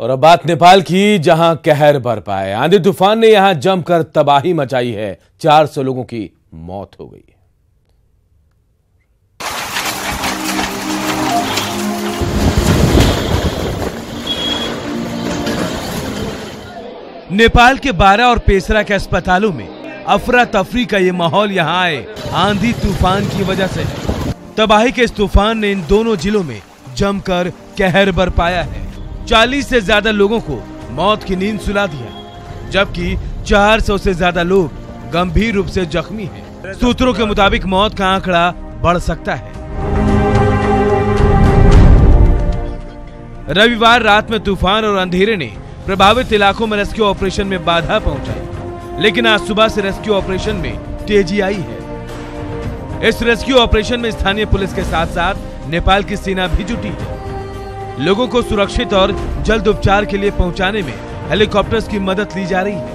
और अब बात नेपाल की, जहां कहर बरपा है। आंधी तूफान ने यहां जमकर तबाही मचाई है। 400 लोगों की मौत हो गई। नेपाल के 12 और पेसरा के अस्पतालों में अफरा तफरी का ये माहौल यहां आए आंधी तूफान की वजह से है। तबाही के इस तूफान ने इन दोनों जिलों में जमकर कहर बरपाया है। 40 से ज्यादा लोगों को मौत की नींद सुला दिया, जबकि 400 से ज्यादा लोग गंभीर रूप से जख्मी हैं। सूत्रों के मुताबिक मौत का आंकड़ा बढ़ सकता है। रविवार रात में तूफान और अंधेरे ने प्रभावित इलाकों में रेस्क्यू ऑपरेशन में बाधा पहुंचाई, लेकिन आज सुबह से रेस्क्यू ऑपरेशन में तेजी आई है। इस रेस्क्यू ऑपरेशन में स्थानीय पुलिस के साथ साथ नेपाल की सेना भी जुटी है। लोगों को सुरक्षित और जल्द उपचार के लिए पहुंचाने में हेलीकॉप्टर्स की मदद ली जा रही है।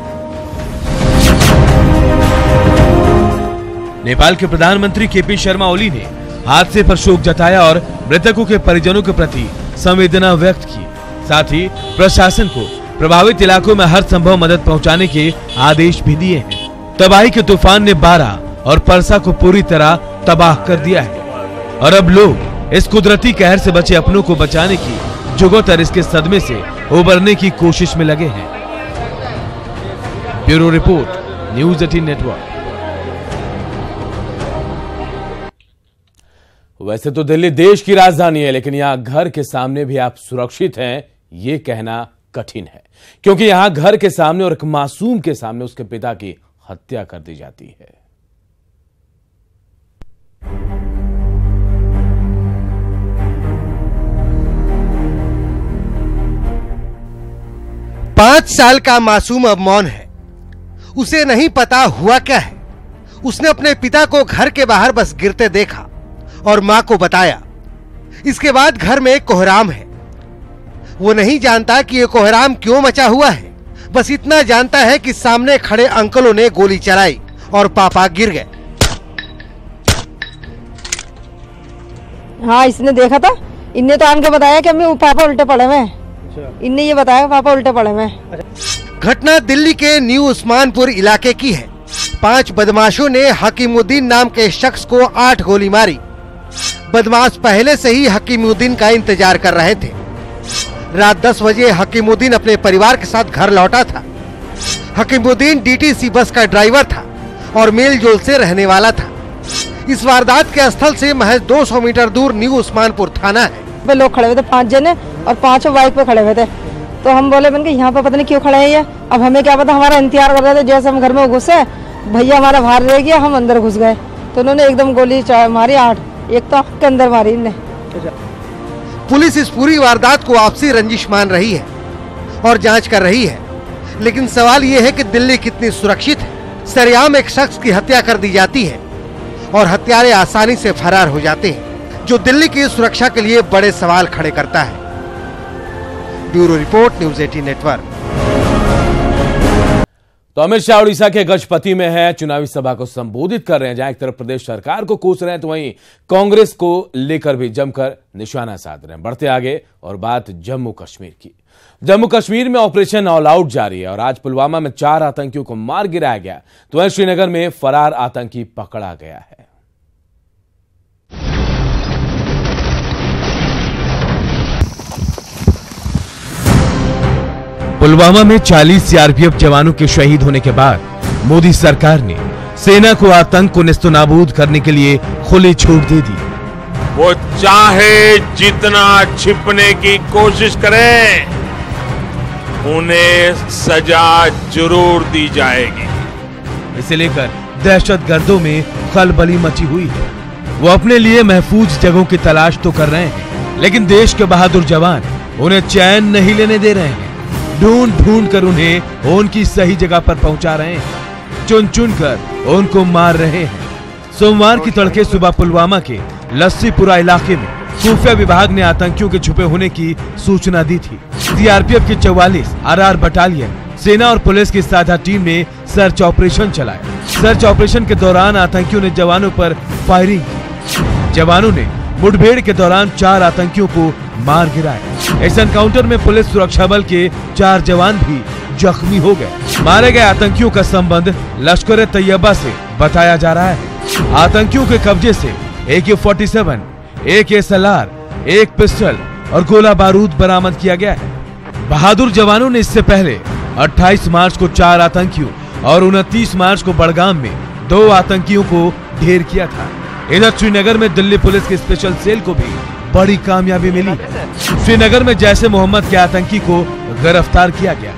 नेपाल के प्रधानमंत्री केपी शर्मा ओली ने हादसे पर शोक जताया और मृतकों के परिजनों के प्रति संवेदना व्यक्त की। साथ ही प्रशासन को प्रभावित इलाकों में हर संभव मदद पहुंचाने के आदेश भी दिए हैं। तबाही के तूफान ने बारा और परसा को पूरी तरह तबाह कर दिया है और अब लोग इस कुदरती कहर से बचे अपनों को बचाने की जुगत और इसके सदमे से उबरने की कोशिश में लगे हैं। Bureau report, news 18 network. वैसे तो दिल्ली देश की राजधानी है, लेकिन यहां घर के सामने भी आप सुरक्षित हैं, ये कहना कठिन है, क्योंकि यहां घर के सामने और एक मासूम के सामने उसके पिता की हत्या कर दी जाती है। पांच साल का मासूम अब मौन है। उसे नहीं पता हुआ क्या है। उसने अपने पिता को घर के बाहर बस गिरते देखा और मां को बताया। इसके बाद घर में कोहराम है। वो नहीं जानता कि ये कोहराम क्यों मचा हुआ है। बस इतना जानता है कि सामने खड़े अंकलों ने गोली चलाई और पापा गिर गए। हाँ, इसने देखा था। इनने तो आके बताया कि अम्मी पापा उल्टे पड़े हुए। इनने ये बताया पापा उल्टे पड़े हुए। घटना दिल्ली के न्यू उस्मानपुर इलाके की है। 5 बदमाशों ने हकीमुद्दीन नाम के शख्स को 8 गोली मारी। बदमाश पहले से ही हकीमुद्दीन का इंतजार कर रहे थे। रात 10 बजे हकीमुद्दीन अपने परिवार के साथ घर लौटा था। हकीमुद्दीन डीटीसी बस का ड्राइवर था और मेलजोल से रहने वाला था। इस वारदात के स्थल से महज 200 मीटर दूर न्यू उस्मानपुर थाना है। लोग खड़े हुए थे 5 जने और 5 बाइक पे खड़े हुए थे। तो हम बोले बन के यहाँ पे पता नहीं क्यों खड़े हैं ये। अब हमें क्या पता, हमारा इंतजार कर रहे थे। जैसे हम घर में घुसे, भैया हमारा बाहर रह गया, हम अंदर घुस गए तो उन्होंने एकदम गोली मारी 8। एक तो आंख के अंदर मारी इनने। पुलिस इस पूरी वारदात को आपसी रंजिश मान रही है और जांच कर रही है, लेकिन सवाल ये है कि दिल्ली कितनी सुरक्षित है। सरेआम एक शख्स की हत्या कर दी जाती है और हत्यारे आसानी से फरार हो जाते हैं, जो दिल्ली की सुरक्षा के लिए बड़े सवाल खड़े करता है। Bureau report, news 18 network. तो अमित शाह उड़ीसा के गजपति में है, चुनावी सभा को संबोधित कर रहे हैं। जहां एक तरफ प्रदेश सरकार को कोस रहे हैं, तो वहीं कांग्रेस को लेकर भी जमकर निशाना साध रहे हैं। बढ़ते आगे और बात जम्मू कश्मीर की। जम्मू कश्मीर में ऑपरेशन ऑल आउट जारी है और आज पुलवामा में 4 आतंकियों को मार गिराया गया, तो वहीं श्रीनगर में फरार आतंकी पकड़ा गया है। पुलवामा में 40 सीआरपीएफ जवानों के शहीद होने के बाद मोदी सरकार ने सेना को आतंक को नेस्तनाबूद करने के लिए खुली छूट दे दी। वो चाहे जितना छिपने की कोशिश करें, उन्हें सजा जरूर दी जाएगी। इसे लेकर दहशतगर्दों में खलबली मची हुई है। वो अपने लिए महफूज जगहों की तलाश तो कर रहे हैं, लेकिन देश के बहादुर जवान उन्हें चैन नहीं लेने दे रहे हैं। ढूंढ ढूंढ कर उन्हें उनकी सही जगह पर पहुंचा रहे हैं। चुन चुन कर उनको मार रहे हैं। सोमवार की तड़के सुबह पुलवामा के लस्सीपुरा इलाके में खुफिया विभाग ने आतंकियों के छुपे होने की सूचना दी थी। सीआरपीएफ की 44 आरआर बटालियन, सेना और पुलिस की साझा टीम ने सर्च ऑपरेशन चलाया। सर्च ऑपरेशन के दौरान आतंकियों ने जवानों पर फायरिंग की। जवानों ने मुठभेड़ के दौरान 4 आतंकियों को मार गिराया। इस एनकाउंटर में पुलिस सुरक्षा बल के 4 जवान भी जख्मी हो गए। मारे गए आतंकियों का संबंध लश्कर-ए-तैयबा से बताया जा रहा है। आतंकियों के कब्जे से AK-47, एक SLR, एक पिस्टल और गोला बारूद बरामद किया गया है। बहादुर जवानों ने इससे पहले 28 मार्च को 4 आतंकियों और 29 मार्च को बड़गाम में 2 आतंकियों को ढेर किया था। इधर श्रीनगर में दिल्ली पुलिस की स्पेशल सेल को भी बड़ी कामयाबी मिली है। श्रीनगर में जैसे मोहम्मद के आतंकी को गिरफ्तार किया गया।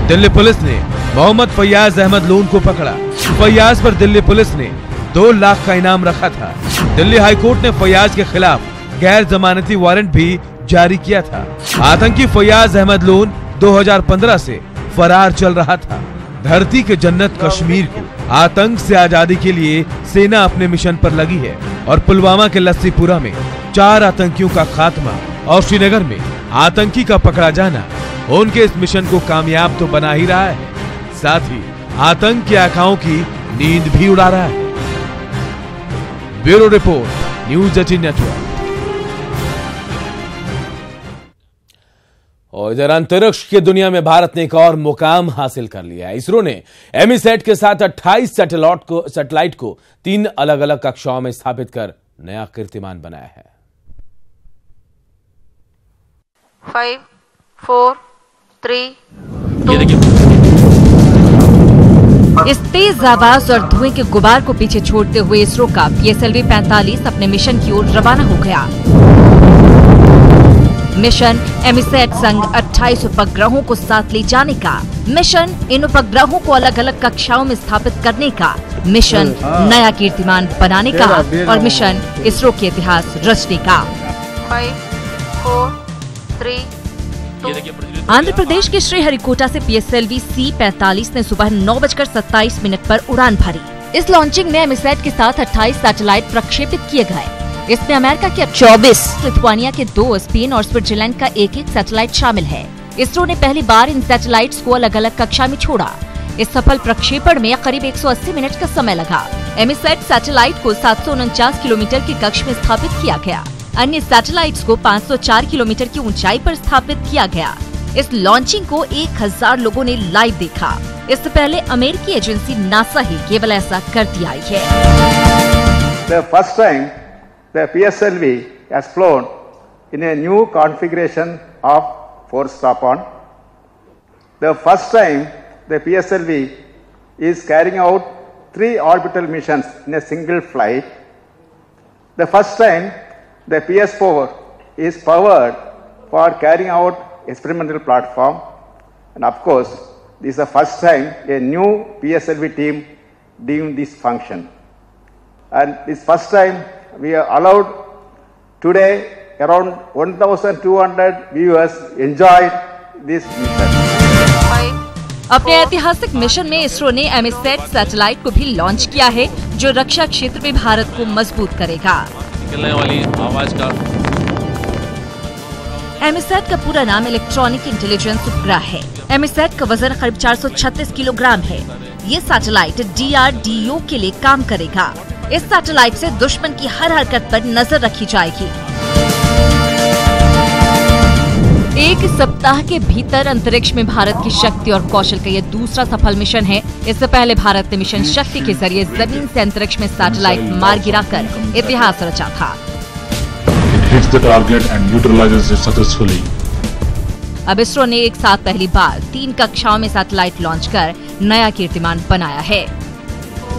दिल्ली पुलिस ने मोहम्मद फैयाज अहमद लोन को पकड़ा। फैयाज पर दिल्ली पुलिस ने 2 लाख का इनाम रखा था। दिल्ली हाईकोर्ट ने फैयाज के खिलाफ गैर जमानती वारंट भी जारी किया था। आतंकी फैयाज अहमद लोन 2015 से फरार चल रहा था। धरती के जन्नत कश्मीर को आतंक से आजादी के लिए सेना अपने मिशन पर लगी है और पुलवामा के लस्सीपुरा में 4 आतंकियों का खात्मा और श्रीनगर में आतंकी का पकड़ा जाना उनके इस मिशन को कामयाब तो बना ही रहा है, साथ ही आतंक के आकाओं की नींद भी उड़ा रहा है। Bureau report, news 18 network. और इधर अंतरिक्ष की दुनिया में भारत ने एक और मुकाम हासिल कर लिया है। इसरो ने एमीसैट के साथ 28 सैटेलाइट को 3 अलग अलग कक्षाओं में स्थापित कर नया कीर्तिमान बनाया है। 5, 4, 3, 2। इस तेज आवाज और धुएं के गुबार को पीछे छोड़ते हुए इसरो का PSLV 45 अपने मिशन की ओर रवाना हो गया। मिशन एमीसैट संग 28 उपग्रहों को साथ ले जाने का, मिशन इन उपग्रहों को अलग अलग कक्षाओं में स्थापित करने का, मिशन नया कीर्तिमान बनाने का और मिशन इसरो के इतिहास रचने का। 5, 4, 3, 2। आंध्र प्रदेश के श्रीहरिकोटा से PSLV C-45 ने सुबह 9:27 पर उड़ान भरी। इस लॉन्चिंग में एमीसैट के साथ 28 सैटेलाइट प्रक्षेपित किए गए। इसमें अमेरिका के 24, लिथुआनिया के 2, स्पेन और स्विट्जरलैंड का 1-1 सैटेलाइट शामिल है। इसरो ने पहली बार इन सैटेलाइट्स को अलग अलग कक्षा में छोड़ा। इस सफल प्रक्षेपण में करीब 180 मिनट का समय लगा। एमीसैट सैटेलाइट को 749 किलोमीटर की कक्ष में स्थापित किया गया। अन्य सैटेलाइट्स को 504 किलोमीटर की ऊंचाई पर स्थापित किया गया। इस लॉन्चिंग को 1000 लोगों ने लाइव देखा। इससे पहले अमेरिकी एजेंसी नासा ही केवल ऐसा करती आई है। The first time the PSLV has flown in a new configuration of force drop-on. The first time the PSLV is carrying out 3 orbital missions in a single flight. The first time the PS4 is powered for carrying out experimental platform, and of course this is the first time a new PSLV team doing this function. And this first time we are allowed today around 1,200 viewers enjoyed this mission. अपने ऐतिहासिक mission में इसरो ने EMISAT satellite को भी launch किया है, जो रक्षा क्षेत्र में भारत को मजबूत करेगा। निकलने वाली आवाज का एमीसैट का पूरा नाम इलेक्ट्रॉनिक इंटेलिजेंस उपग्रह है। एमीसैट का वजन करीब 436 किलोग्राम है। ये सैटेलाइट DRDO के लिए काम करेगा। इस सैटेलाइट से दुश्मन की हर हरकत पर नजर रखी जाएगी। 1 सप्ताह के भीतर अंतरिक्ष में भारत की शक्ति और कौशल का यह दूसरा सफल मिशन है। इससे पहले भारत ने मिशन शक्ति के जरिए जमीन से अंतरिक्ष में सैटेलाइट मार गिराकर इतिहास रचा था। अब इसरो ने एक साथ पहली बार 3 कक्षाओं में सैटेलाइट लॉन्च कर नया कीर्तिमान बनाया है।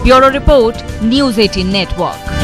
Bureau report, news 18 network.